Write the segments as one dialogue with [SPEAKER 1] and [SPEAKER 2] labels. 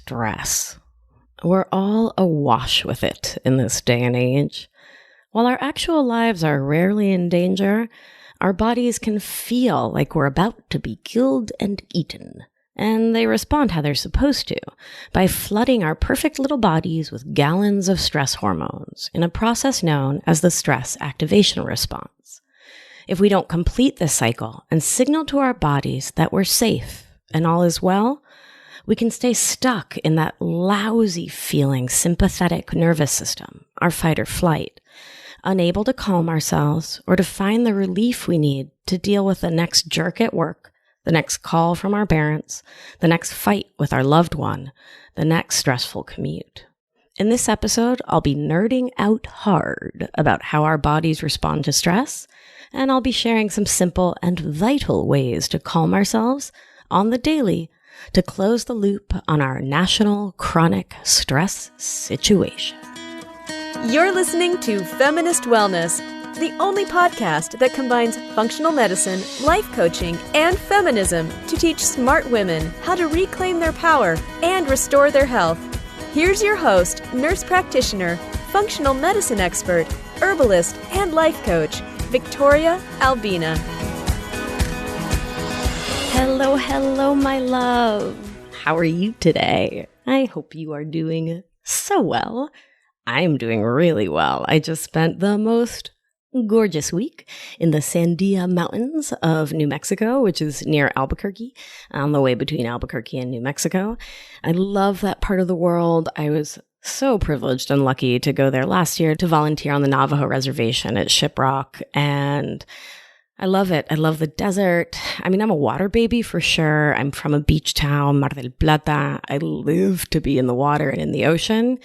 [SPEAKER 1] stress. We're all awash with it in this day and age. While our actual lives are rarely in danger, our bodies can feel like we're about to be killed and eaten. And they respond how they're supposed to, by flooding our perfect little bodies with gallons of stress hormones in a process known as the stress activation response. If we don't complete this cycle and signal to our bodies that we're safe and all is well, we can stay stuck in that lousy feeling sympathetic nervous system, our fight or flight, unable to calm ourselves or to find the relief we need to deal with the next jerk at work, the next call from our parents, the next fight with our loved one, the next stressful commute. In this episode, I'll be nerding out hard about how our bodies respond to stress, and I'll be sharing some simple and vital ways to calm ourselves on the daily to close the loop on our national chronic stress situation.
[SPEAKER 2] You're listening to Feminist Wellness, the only podcast that combines functional medicine, life coaching, and feminism to teach smart women how to reclaim their power and restore their health. Here's your host, nurse practitioner, functional medicine expert, herbalist, and life coach, Victoria Albina.
[SPEAKER 1] Hello, my love. How are you today? I hope you are doing so well. I'm doing really well. I just spent the most gorgeous week in the Sandia Mountains of New Mexico, which is near Albuquerque, on the way between Albuquerque and New Mexico. I love that part of the world. I was so privileged and lucky to go there last year to volunteer on the Navajo reservation at Shiprock, and I love it. I love the desert. I mean, I'm a water baby for sure. I'm from a beach town, Mar del Plata. I live to be in the water and in the ocean.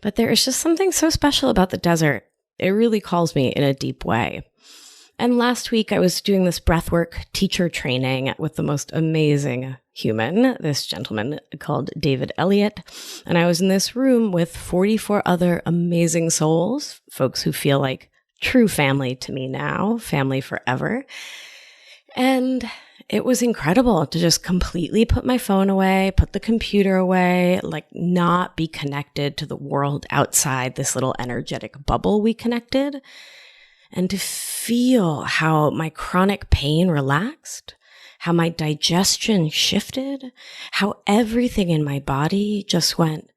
[SPEAKER 1] But there is just something so special about the desert. It really calls me in a deep way. And last week, I was doing this breathwork teacher training with the most amazing human, this gentleman called David Elliott. And I was in this room with 44 other amazing souls, folks who feel like true family to me now, family forever. And it was incredible to just completely put my phone away, put the computer away, like not be connected to the world outside this little energetic bubble we connected, and to feel how my chronic pain relaxed, how my digestion shifted, how everything in my body just went.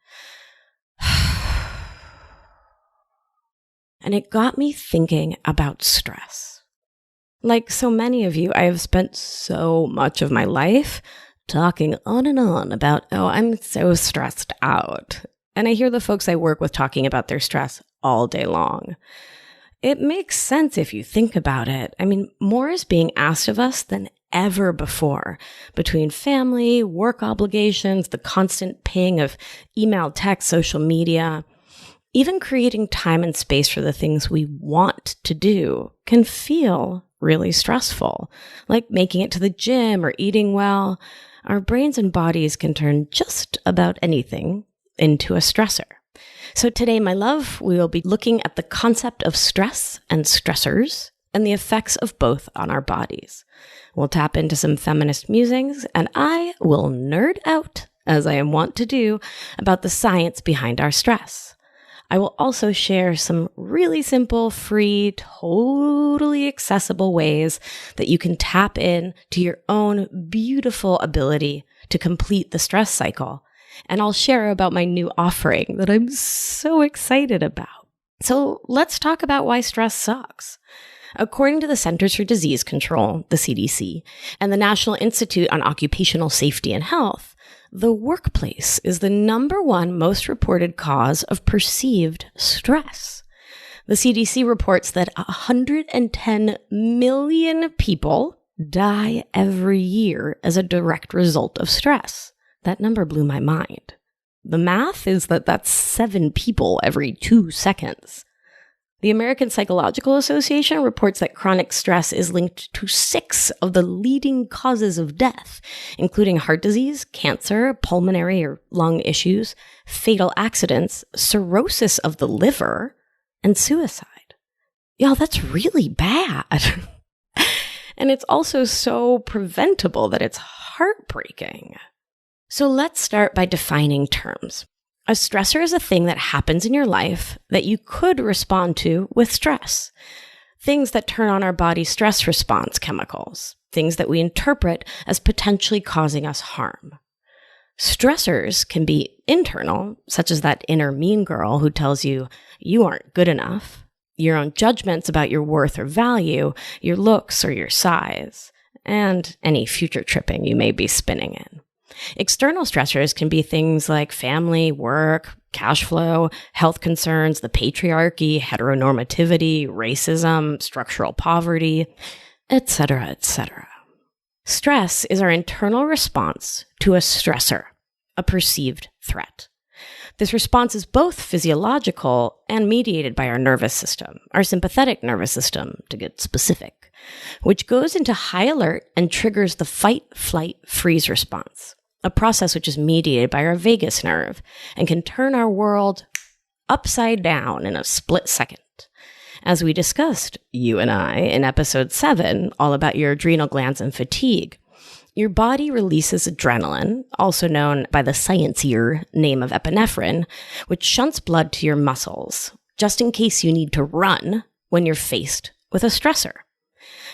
[SPEAKER 1] And it got me thinking about stress. Like so many of you, I have spent so much of my life talking on and on about, oh, I'm so stressed out. And I hear the folks I work with talking about their stress all day long. It makes sense if you think about it. I mean, more is being asked of us than ever before, between family, work obligations, the constant ping of email, text, social media. Even creating time and space for the things we want to do can feel really stressful, like making it to the gym or eating well. Our brains and bodies can turn just about anything into a stressor. So today, my love, we will be looking at the concept of stress and stressors and the effects of both on our bodies. We'll tap into some feminist musings, and I will nerd out, as I am wont to do, about the science behind our stress. I will also share some really simple, free, totally accessible ways that you can tap in to your own beautiful ability to complete the stress cycle. And I'll share about my new offering that I'm so excited about. So let's talk about why stress sucks. According to the Centers for Disease Control, the CDC, and the National Institute on Occupational Safety and Health, the workplace is the number one most reported cause of perceived stress. The CDC reports that 110 million people die every year as a direct result of stress. That number blew my mind. The math is that that's 7 people every 2 seconds. The American Psychological Association reports that chronic stress is linked to 6 of the leading causes of death, including heart disease, cancer, pulmonary or lung issues, fatal accidents, cirrhosis of the liver, and suicide. Y'all, that's really bad. And it's also so preventable that it's heartbreaking. So let's start by defining terms. A stressor is a thing that happens in your life that you could respond to with stress. Things that turn on our body's stress response chemicals. Things that we interpret as potentially causing us harm. Stressors can be internal, such as that inner mean girl who tells you you aren't good enough, your own judgments about your worth or value, your looks or your size, and any future tripping you may be spinning in. External stressors can be things like family, work, cash flow, health concerns, the patriarchy, heteronormativity, racism, structural poverty, etc., etc. Stress is our internal response to a stressor, a perceived threat. This response is both physiological and mediated by our nervous system, our sympathetic nervous system, to get specific, which goes into high alert and triggers the fight, flight, freeze response, a process which is mediated by our vagus nerve and can turn our world upside down in a split second. As we discussed, you and I, in episode 7, all about your adrenal glands and fatigue, your body releases adrenaline, also known by the sciencier name of epinephrine, which shunts blood to your muscles, just in case you need to run when you're faced with a stressor.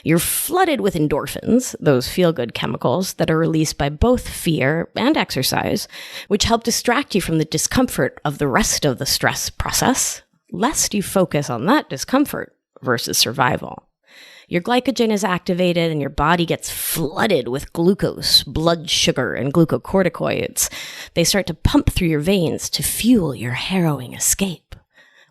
[SPEAKER 1] You're flooded with endorphins, those feel-good chemicals that are released by both fear and exercise, which help distract you from the discomfort of the rest of the stress process, lest you focus on that discomfort versus survival. Your glycogen is activated and your body gets flooded with glucose, blood sugar, and glucocorticoids. They start to pump through your veins to fuel your harrowing escape.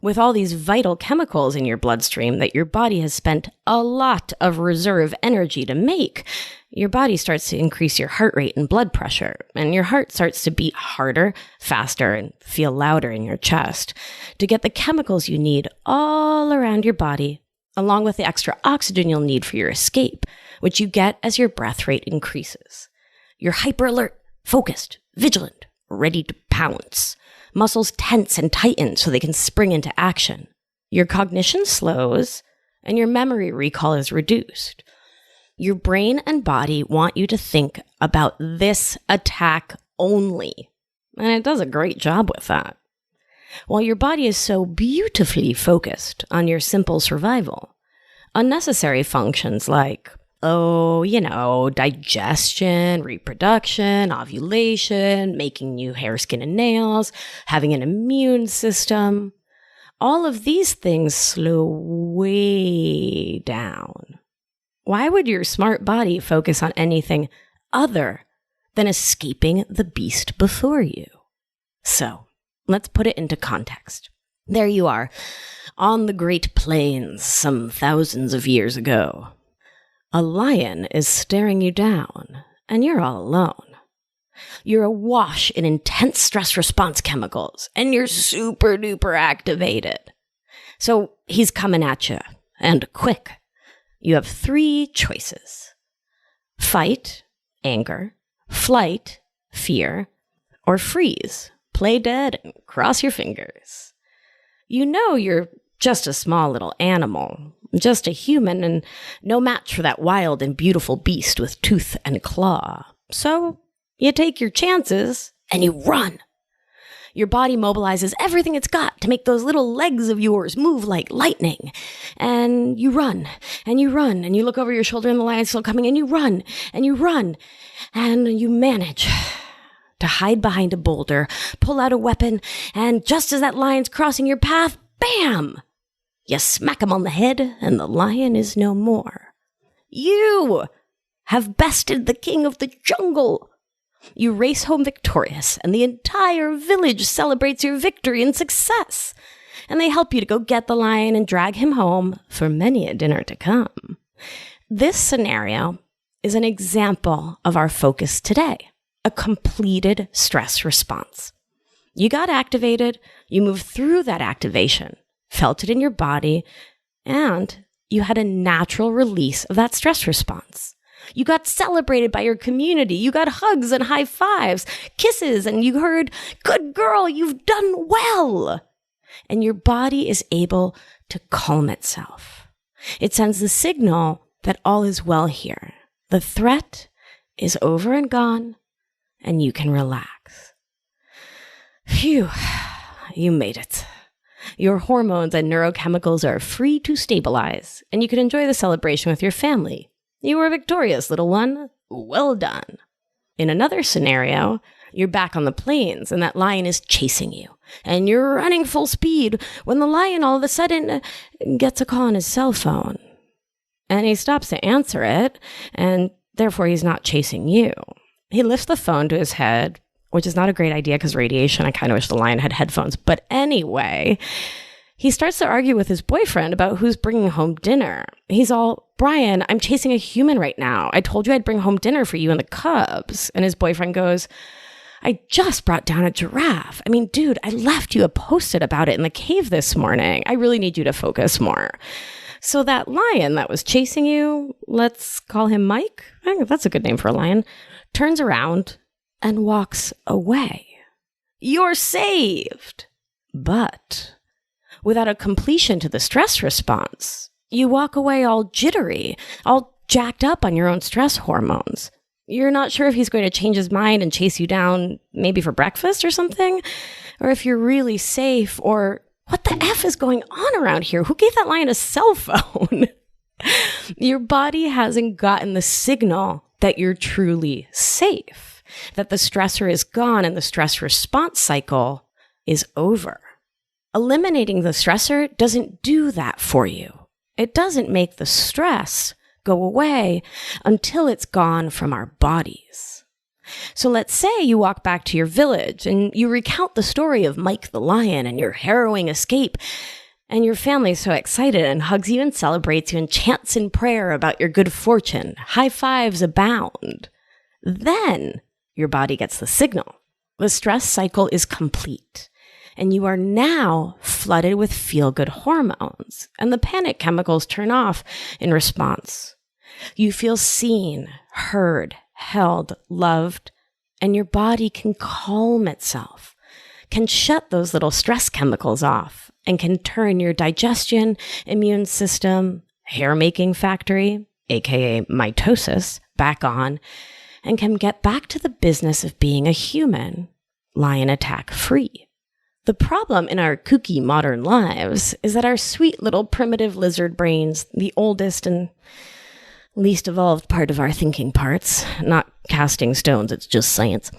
[SPEAKER 1] With all these vital chemicals in your bloodstream that your body has spent a lot of reserve energy to make, your body starts to increase your heart rate and blood pressure, and your heart starts to beat harder, faster, and feel louder in your chest to get the chemicals you need all around your body, along with the extra oxygen you'll need for your escape, which you get as your breath rate increases. You're hyper alert, focused, vigilant, ready to pounce. Muscles tense and tighten so they can spring into action. Your cognition slows, and your memory recall is reduced. Your brain and body want you to think about this attack only, and it does a great job with that. While your body is so beautifully focused on your simple survival, unnecessary functions like, digestion, reproduction, ovulation, making new hair, skin, and nails, having an immune system, all of these things slow way down. Why would your smart body focus on anything other than escaping the beast before you? So, let's put it into context. There you are, on the Great Plains some thousands of years ago. A lion is staring you down, and you're all alone. You're awash in intense stress response chemicals, and you're super duper activated. So he's coming at you, and quick. You have 3 choices: fight, anger, flight, fear, or freeze, play dead, and cross your fingers. You know you're just a small little animal, just a human, and no match for that wild and beautiful beast with tooth and claw. So you take your chances and you run. Your body mobilizes everything it's got to make those little legs of yours move like lightning. And you run, and you run, and you look over your shoulder and the lion's still coming, and you run, and you run, and you manage to hide behind a boulder, pull out a weapon, and just as that lion's crossing your path, bam! You smack him on the head, and the lion is no more. You have bested the king of the jungle. You race home victorious, and the entire village celebrates your victory and success. And they help you to go get the lion and drag him home for many a dinner to come. This scenario is an example of our focus today, a completed stress response. You got activated, you moved through that activation, felt it in your body, and you had a natural release of that stress response. You got celebrated by your community. You got hugs and high fives, kisses, and you heard, "Good girl, you've done well." And your body is able to calm itself. It sends the signal that all is well here. The threat is over and gone, and you can relax. Phew, you made it. Your hormones and neurochemicals are free to stabilize, and you can enjoy the celebration with your family. You were victorious, little one. Well done. In another scenario, you're back on the plains and that lion is chasing you, and you're running full speed when the lion all of a sudden gets a call on his cell phone. And he stops to answer it, and therefore he's not chasing you. He lifts the phone to his head, which is not a great idea because radiation. I kind of wish the lion had headphones. But anyway, he starts to argue with his boyfriend about who's bringing home dinner. He's all, Brian, I'm chasing a human right now. I told you I'd bring home dinner for you and the cubs. And his boyfriend goes, I just brought down a giraffe. I mean, dude, I left you a post-it about it in the cave this morning. I really need you to focus more. So that lion that was chasing you, let's call him Mike. I think that's a good name for a lion, turns around and walks away. You're saved. But without a completion to the stress response, you walk away all jittery, all jacked up on your own stress hormones. You're not sure if he's going to change his mind and chase you down maybe for breakfast or something, or if you're really safe, or what the F is going on around here? Who gave that lion a cell phone? Your body hasn't gotten the signal that you're truly safe, that the stressor is gone and the stress response cycle is over. Eliminating the stressor doesn't do that for you. It doesn't make the stress go away until it's gone from our bodies. So let's say you walk back to your village and you recount the story of Mike the lion and your harrowing escape, and your family's so excited and hugs you and celebrates you and chants in prayer about your good fortune. High fives abound. Then your body gets the signal. The stress cycle is complete, and you are now flooded with feel-good hormones, and the panic chemicals turn off in response. You feel seen, heard, held, loved, and your body can calm itself, can shut those little stress chemicals off, and can turn your digestion, immune system, hair-making factory, aka mitosis, back on, and can get back to the business of being a human, lion attack free. The problem in our kooky modern lives is that our sweet little primitive lizard brains, the oldest and least evolved part of our thinking parts, not casting stones, it's just science,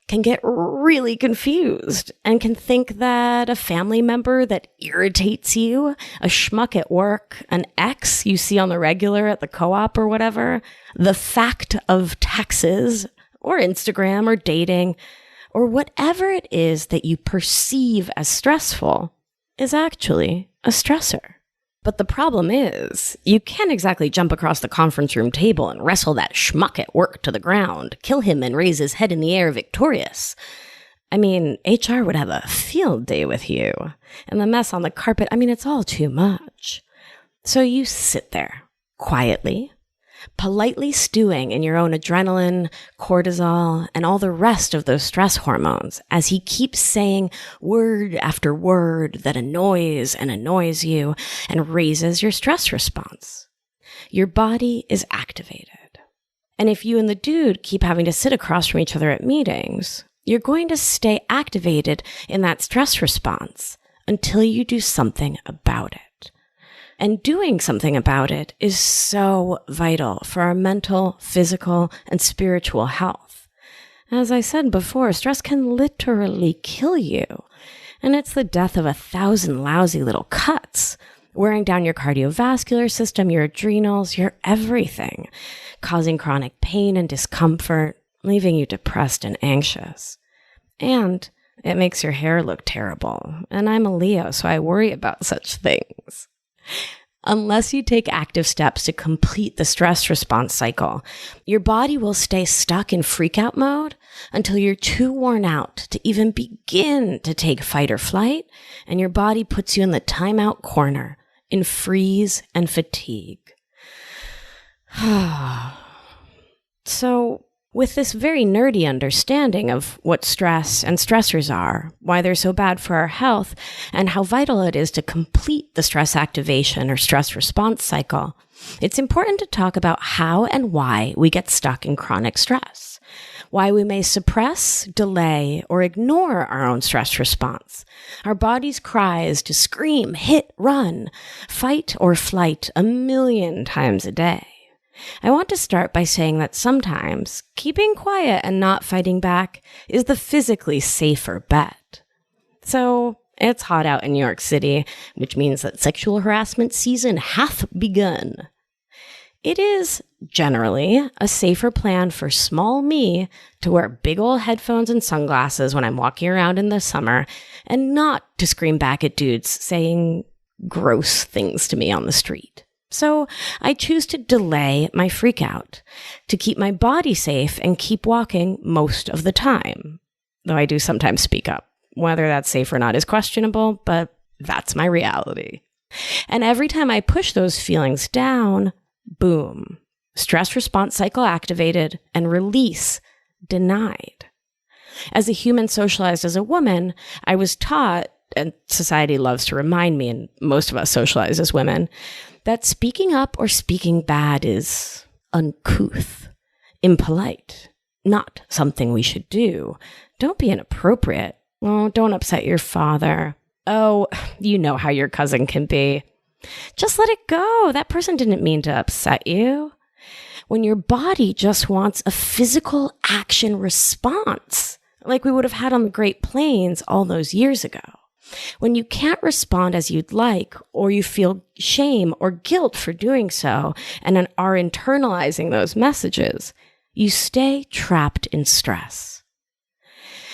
[SPEAKER 1] can get really confused and can think that a family member that irritates you, a schmuck at work, an ex you see on the regular at the co-op or whatever, the fact of taxes or Instagram or dating, or whatever it is that you perceive as stressful is actually a stressor. But the problem is, you can't exactly jump across the conference room table and wrestle that schmuck at work to the ground, kill him and raise his head in the air victorious. I mean, HR would have a field day with you. And the mess on the carpet, it's all too much. So you sit there, quietly, politely stewing in your own adrenaline, cortisol, and all the rest of those stress hormones as he keeps saying word after word that annoys and annoys you and raises your stress response. Your body is activated. And if you and the dude keep having to sit across from each other at meetings, you're going to stay activated in that stress response until you do something about it. And doing something about it is so vital for our mental, physical, and spiritual health. As I said before, stress can literally kill you. And it's the death of 1,000 lousy little cuts, wearing down your cardiovascular system, your adrenals, your everything, causing chronic pain and discomfort, leaving you depressed and anxious. And it makes your hair look terrible. And I'm a Leo, so I worry about such things. Unless you take active steps to complete the stress response cycle, your body will stay stuck in freak-out mode until you're too worn out to even begin to take fight or flight, and your body puts you in the timeout corner in freeze and fatigue. So, with this very nerdy understanding of what stress and stressors are, why they're so bad for our health, and how vital it is to complete the stress activation or stress response cycle, it's important to talk about how and why we get stuck in chronic stress. why we may suppress, delay, or ignore our own stress response, our body's cries to scream, hit, run, fight, or flight 1,000,000 times a day. I want to start by saying that sometimes keeping quiet and not fighting back is the physically safer bet. So, it's hot out in New York City, which means that sexual harassment season hath begun. It is generally a safer plan for small me to wear big old headphones and sunglasses when I'm walking around in the summer and not to scream back at dudes saying gross things to me on the street. So I choose to delay my freak out, to keep my body safe and keep walking most of the time. Though I do sometimes speak up. Whether that's safe or not is questionable, but that's my reality. And every time I push those feelings down, boom, stress response cycle activated and release denied. As a human socialized as a woman, I was taught, and society loves to remind me, and most of us socialize as women, that speaking up or speaking bad is uncouth, impolite, not something we should do. Don't be inappropriate. Oh, don't upset your father. Oh, you know how your cousin can be. Just let it go. That person didn't mean to upset you. When your body just wants a physical action response, like we would have had on the Great Plains all those years ago. When you can't respond as you'd like, or you feel shame or guilt for doing so, and are internalizing those messages, you stay trapped in stress.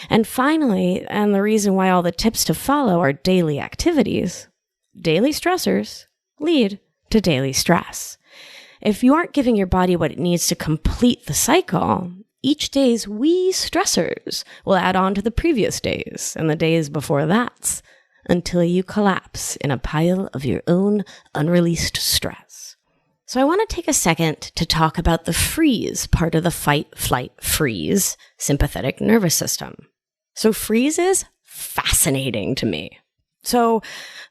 [SPEAKER 1] And finally, and the reason why all the tips to follow are daily activities, daily stressors lead to daily stress. If you aren't giving your body what it needs to complete the cycle, each day's wee stressors will add on to the previous days and the days before that until you collapse in a pile of your own unreleased stress. So I want to take a second to talk about the freeze part of the fight, flight, freeze sympathetic nervous system. So freeze is fascinating to me. So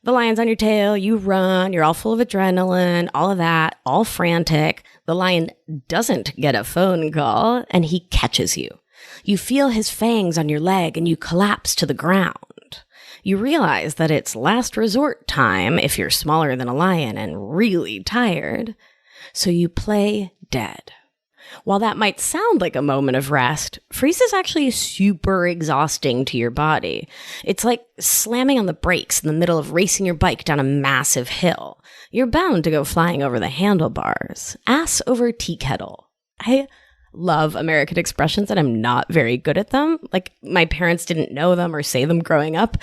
[SPEAKER 1] the lion's on your tail, you run, you're all full of adrenaline, all of that, all frantic. The lion doesn't get a phone call and he catches you. You feel his fangs on your leg and you collapse to the ground. You realize that it's last resort time if you're smaller than a lion and really tired. So you play dead. While that might sound like a moment of rest, freeze is actually super exhausting to your body. It's like slamming on the brakes in the middle of racing your bike down a massive hill. You're bound to go flying over the handlebars. Ass over tea kettle. I love American expressions and I'm not very good at them. Like my parents didn't know them or say them growing up.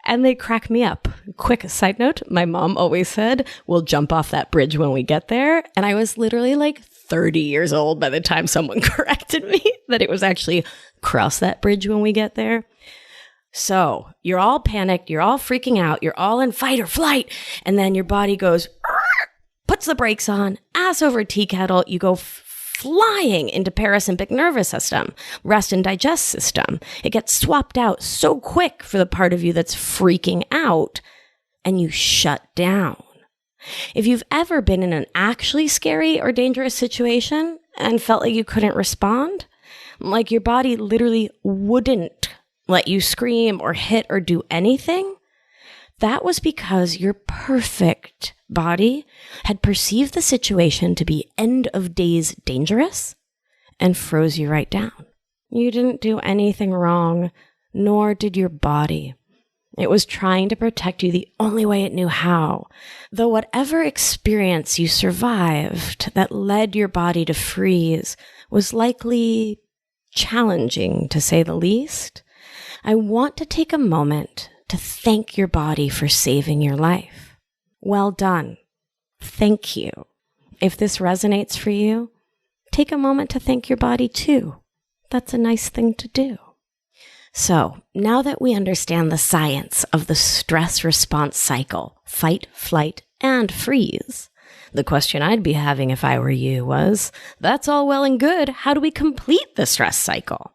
[SPEAKER 1] And they crack me up. Quick side note, my mom always said, we'll jump off that bridge when we get there. And I was literally like 30 years old by the time someone corrected me that it was actually cross that bridge when we get there. So you're all panicked, you're all freaking out, you're all in fight or flight. And then your body goes, puts the brakes on, ass over tea kettle, you go flying into parasympathetic nervous system, rest and digest system. It gets swapped out so quick for the part of you that's freaking out, and you shut down. If you've ever been in an actually scary or dangerous situation and felt like you couldn't respond, like your body literally wouldn't let you scream or hit or do anything, that was because your perfect body had perceived the situation to be end of days dangerous and froze you right down. You didn't do anything wrong, nor did your body. It was trying to protect you the only way it knew how. Though whatever experience you survived that led your body to freeze was likely challenging, to say the least, I want to take a moment to thank your body for saving your life. Well done. Thank you. If this resonates for you, take a moment to thank your body too. That's a nice thing to do. So, now that we understand the science of the stress response cycle, fight, flight, and freeze, the question I'd be having if I were you was, that's all well and good, how do we complete the stress cycle?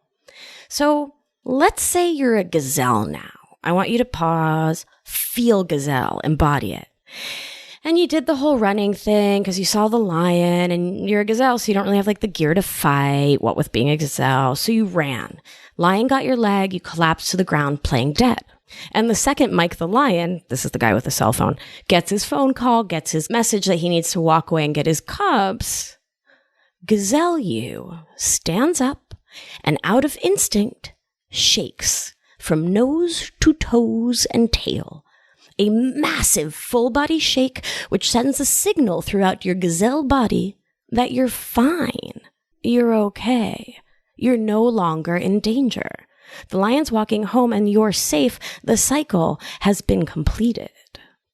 [SPEAKER 1] So, let's say you're a gazelle now. I want you to pause, feel gazelle, embody it. And you did the whole running thing because you saw the lion and you're a gazelle, so you don't really have like the gear to fight, what with being a gazelle. So you ran. Lion got your leg, you collapsed to the ground playing dead. And the second Mike the lion, this is the guy with the cell phone, gets his phone call, gets his message that he needs to walk away and get his cubs, gazelle you stands up and out of instinct shakes from nose to toes and tail. A massive full body shake which sends a signal throughout your gazelle body that you're fine. You're okay. You're no longer in danger. The lion's walking home and you're safe. The cycle has been completed.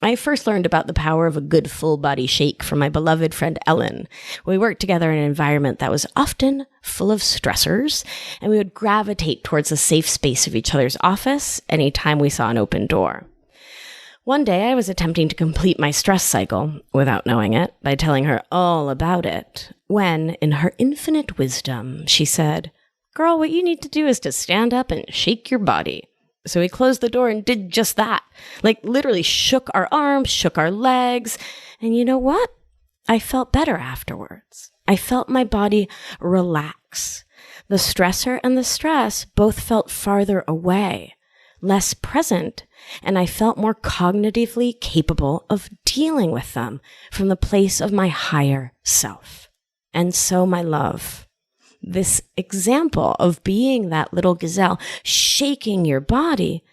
[SPEAKER 1] I first learned about the power of a good full body shake from my beloved friend Ellen. We worked together in an environment that was often full of stressors, and we would gravitate towards the safe space of each other's office anytime we saw an open door. One day I was attempting to complete my stress cycle, without knowing it, by telling her all about it, when, in her infinite wisdom, she said, "Girl, what you need to do is to stand up and shake your body." So we closed the door and did just that. Like literally shook our arms, shook our legs. And you know what? I felt better afterwards. I felt my body relax. The stressor and the stress both felt farther away, less present, and I felt more cognitively capable of dealing with them from the place of my higher self. And so, my love, this example of being that little gazelle shaking your body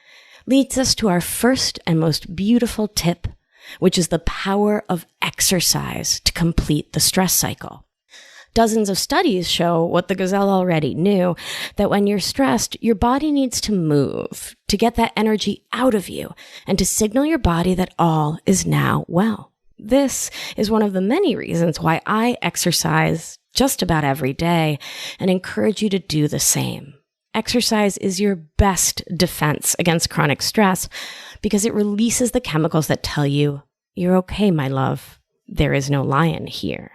[SPEAKER 1] leads us to our first and most beautiful tip, which is the power of exercise to complete the stress cycle. Dozens of studies show what the gazelle already knew, that when you're stressed, your body needs to move to get that energy out of you and to signal your body that all is now well. This is one of the many reasons why I exercise just about every day and encourage you to do the same. Exercise is your best defense against chronic stress because it releases the chemicals that tell you, "You're okay, my love. There is no lion here."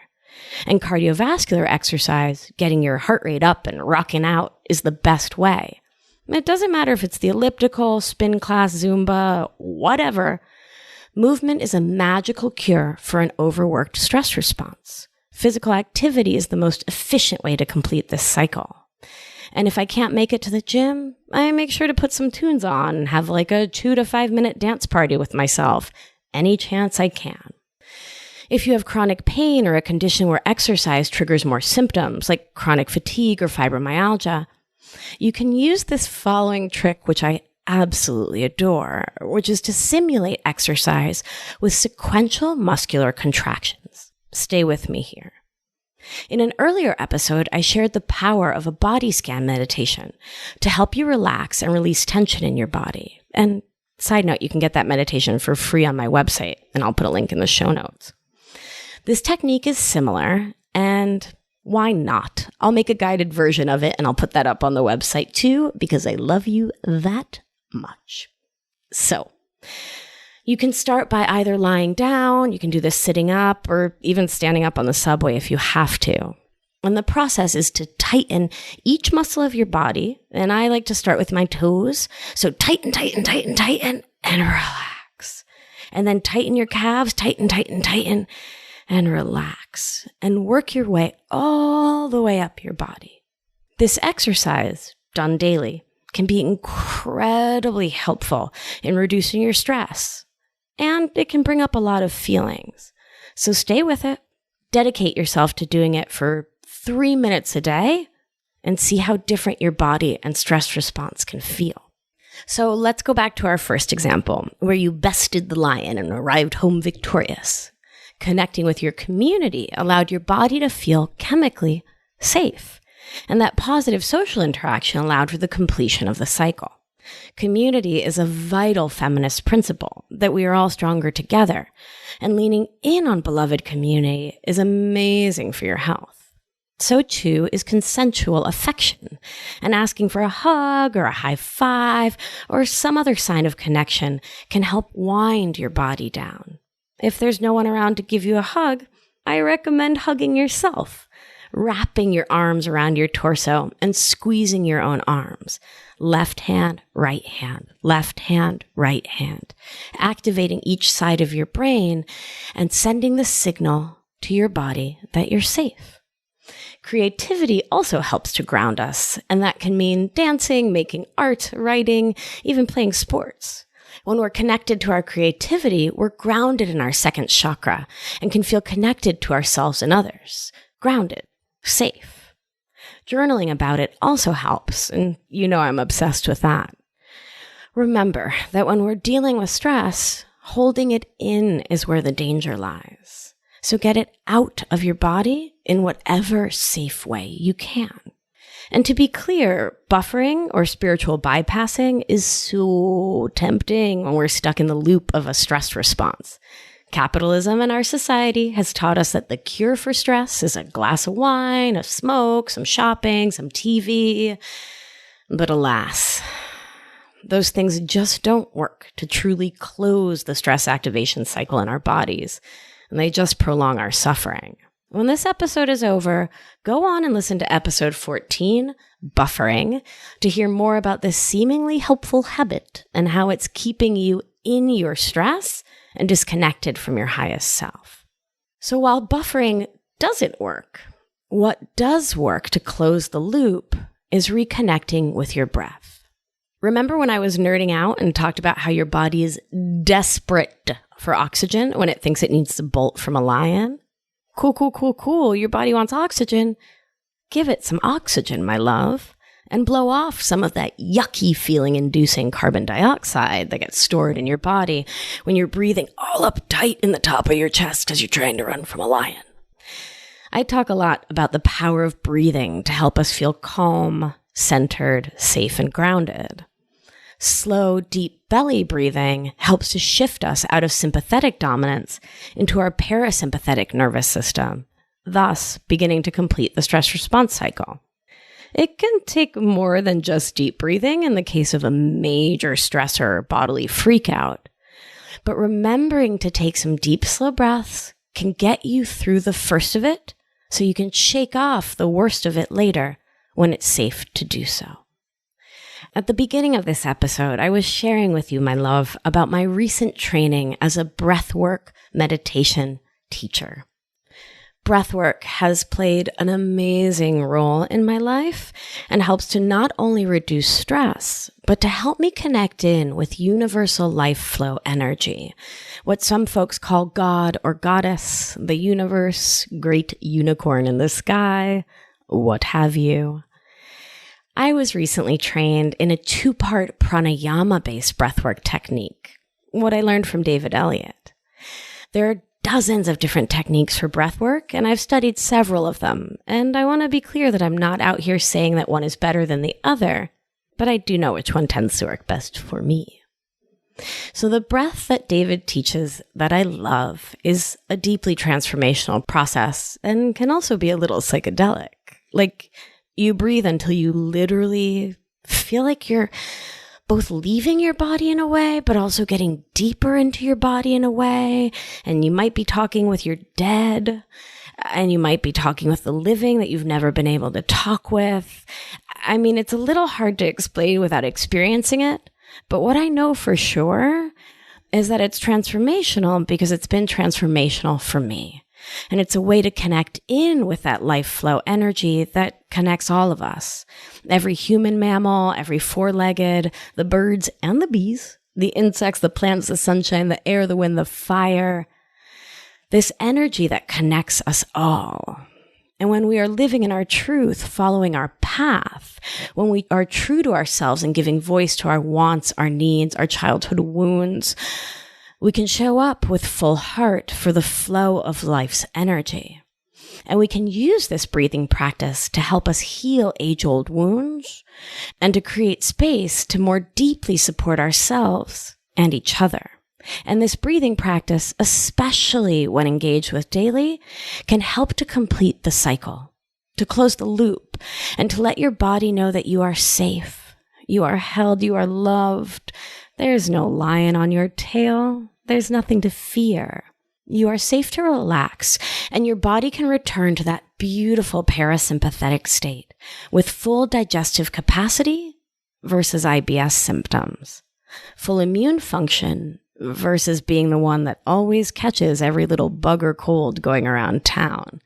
[SPEAKER 1] And cardiovascular exercise, getting your heart rate up and rocking out, is the best way. It doesn't matter if it's the elliptical, spin class, Zumba, whatever. Movement is a magical cure for an overworked stress response. Physical activity is the most efficient way to complete this cycle. And if I can't make it to the gym, I make sure to put some tunes on and have like a 2 to 5 minute dance party with myself any chance I can. If you have chronic pain or a condition where exercise triggers more symptoms, like chronic fatigue or fibromyalgia, you can use this following trick, which I absolutely adore, which is to simulate exercise with sequential muscular contractions. Stay with me here. In an earlier episode, I shared the power of a body scan meditation to help you relax and release tension in your body. And side note, you can get that meditation for free on my website, and I'll put a link in the show notes. This technique is similar, and why not? I'll make a guided version of it, and I'll put that up on the website too, because I love you that much. So, you can start by either lying down, you can do this sitting up, or even standing up on the subway if you have to. And the process is to tighten each muscle of your body, and I like to start with my toes. So tighten, tighten, tighten, tighten, and relax. And then tighten your calves, tighten, tighten, tighten, and relax. And work your way all the way up your body. This exercise, done daily, can be incredibly helpful in reducing your stress. And it can bring up a lot of feelings. So stay with it. Dedicate yourself to doing it for 3 minutes a day and see how different your body and stress response can feel. So let's go back to our first example, where you bested the lion and arrived home victorious. Connecting with your community allowed your body to feel chemically safe. And that positive social interaction allowed for the completion of the cycle. Community is a vital feminist principle that we are all stronger together, and leaning in on beloved community is amazing for your health. So too is consensual affection, and asking for a hug or a high five or some other sign of connection can help wind your body down. If there's no one around to give you a hug, I recommend hugging yourself. wrapping your arms around your torso and squeezing your own arms. Left hand, right hand, left hand, right hand, activating each side of your brain and sending the signal to your body that you're safe. Creativity also helps to ground us, and that can mean dancing, making art, writing, even playing sports. When we're connected to our creativity, we're grounded in our second chakra and can feel connected to ourselves and others, grounded, safe. Journaling about it also helps, and you know I'm obsessed with that. Remember that when we're dealing with stress, holding it in is where the danger lies. So get it out of your body in whatever safe way you can. And to be clear, buffering or spiritual bypassing is so tempting when we're stuck in the loop of a stress response. Capitalism in our society has taught us that the cure for stress is a glass of wine, a smoke, some shopping, some TV. But alas, those things just don't work to truly close the stress activation cycle in our bodies, and they just prolong our suffering. When this episode is over, go on and listen to episode 14, Buffering, to hear more about this seemingly helpful habit and how it's keeping you in your stress and disconnected from your highest self. So while buffering doesn't work, what does work to close the loop is reconnecting with your breath. Remember when I was nerding out and talked about how your body is desperate for oxygen when it thinks it needs to bolt from a lion? Cool. Your body wants oxygen. Give it some oxygen, my love, and blow off some of that yucky feeling inducing carbon dioxide that gets stored in your body when you're breathing all uptight in the top of your chest because you're trying to run from a lion. I talk a lot about the power of breathing to help us feel calm, centered, safe, and grounded. Slow, deep belly breathing helps to shift us out of sympathetic dominance into our parasympathetic nervous system, thus beginning to complete the stress response cycle. It can take more than just deep breathing in the case of a major stressor or bodily freakout, but remembering to take some deep, slow breaths can get you through the first of it so you can shake off the worst of it later when it's safe to do so. At the beginning of this episode, I was sharing with you, my love, about my recent training as a breathwork meditation teacher. Breathwork has played an amazing role in my life and helps to not only reduce stress, but to help me connect in with universal life flow energy, what some folks call God or Goddess, the universe, great unicorn in the sky, what have you. I was recently trained in a 2-part pranayama-based breathwork technique, what I learned from David Elliott. There are dozens of different techniques for breathwork, and I've studied several of them, and I want to be clear that I'm not out here saying that one is better than the other, but I do know which one tends to work best for me. So the breath that David teaches that I love is a deeply transformational process and can also be a little psychedelic. Like, you breathe until you literally feel like you're both leaving your body in a way, but also getting deeper into your body in a way. And you might be talking with your dead, and you might be talking with the living that you've never been able to talk with. I mean, it's a little hard to explain without experiencing it. But what I know for sure is that it's transformational because it's been transformational for me. And it's a way to connect in with that life flow energy that connects all of us. Every human mammal, every 4-legged, the birds and the bees, the insects, the plants, the sunshine, the air, the wind, the fire. This energy that connects us all. And when we are living in our truth, following our path, when we are true to ourselves and giving voice to our wants, our needs, our childhood wounds, we can show up with full heart for the flow of life's energy. And we can use this breathing practice to help us heal age-old wounds and to create space to more deeply support ourselves and each other. And this breathing practice, especially when engaged with daily, can help to complete the cycle, to close the loop, and to let your body know that you are safe, you are held, you are loved. There's no lion on your tail. There's nothing to fear. You are safe to relax, and your body can return to that beautiful parasympathetic state with full digestive capacity versus IBS symptoms, full immune function versus being the one that always catches every little bug or cold going around town,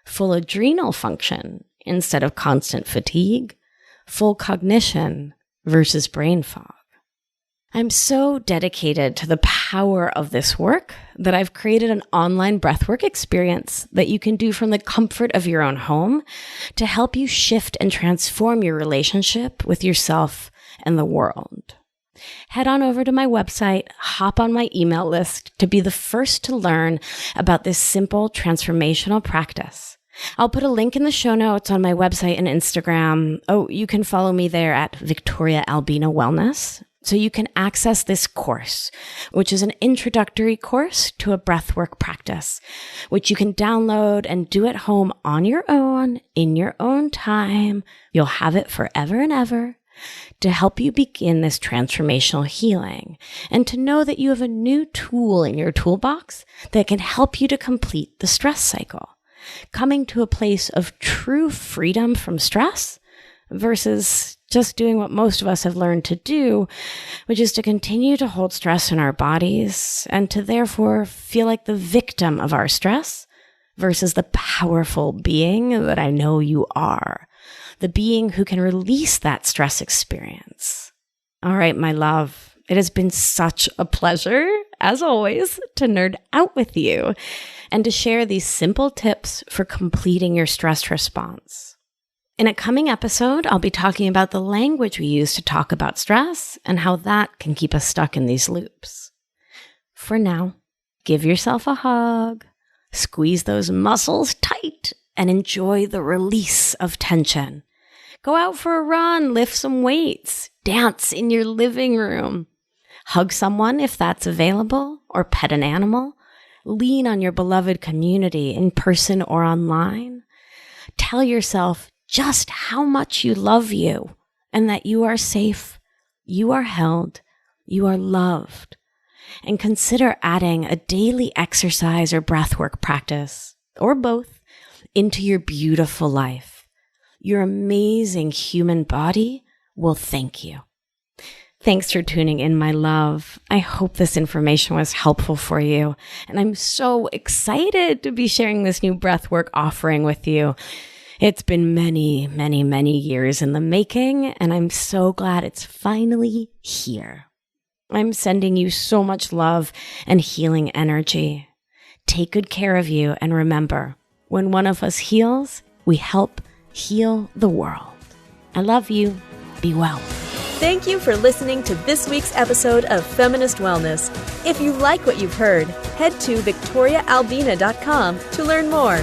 [SPEAKER 1] full adrenal function instead of constant fatigue, full cognition versus brain fog. I'm so dedicated to the power of this work that I've created an online breathwork experience that you can do from the comfort of your own home to help you shift and transform your relationship with yourself and the world. Head on over to my website, hop on my email list to be the first to learn about this simple transformational practice. I'll put a link in the show notes on my website and Instagram. Oh, you can follow me there at Victoria Albina Wellness. So you can access this course, which is an introductory course to a breathwork practice, which you can download and do at home on your own, in your own time. You'll have it forever and ever to help you begin this transformational healing and to know that you have a new tool in your toolbox that can help you to complete the stress cycle, coming to a place of true freedom from stress versus just doing what most of us have learned to do, which is to continue to hold stress in our bodies and to therefore feel like the victim of our stress versus the powerful being that I know you are, the being who can release that stress experience. All right, my love, it has been such a pleasure, as always, to nerd out with you and to share these simple tips for completing your stress response. In a coming episode, I'll be talking about the language we use to talk about stress and how that can keep us stuck in these loops. For now, give yourself a hug, squeeze those muscles tight, and enjoy the release of tension. Go out for a run, lift some weights, dance in your living room. Hug someone if that's available, or pet an animal. Lean on your beloved community in person or online. Tell yourself just how much you love you and that you are safe, you are held, you are loved. And consider adding a daily exercise or breathwork practice, or both, into your beautiful life. Your amazing human body will thank you. Thanks for tuning in, my love. I hope this information was helpful for you. And I'm so excited to be sharing this new breathwork offering with you. It's been many, many, many years in the making, and I'm so glad it's finally here. I'm sending you so much love and healing energy. Take good care of you, and remember, when one of us heals, we help heal the world. I love you. Be well.
[SPEAKER 2] Thank you for listening to this week's episode of Feminist Wellness. If you like what you've heard, head to victoriaalbina.com to learn more.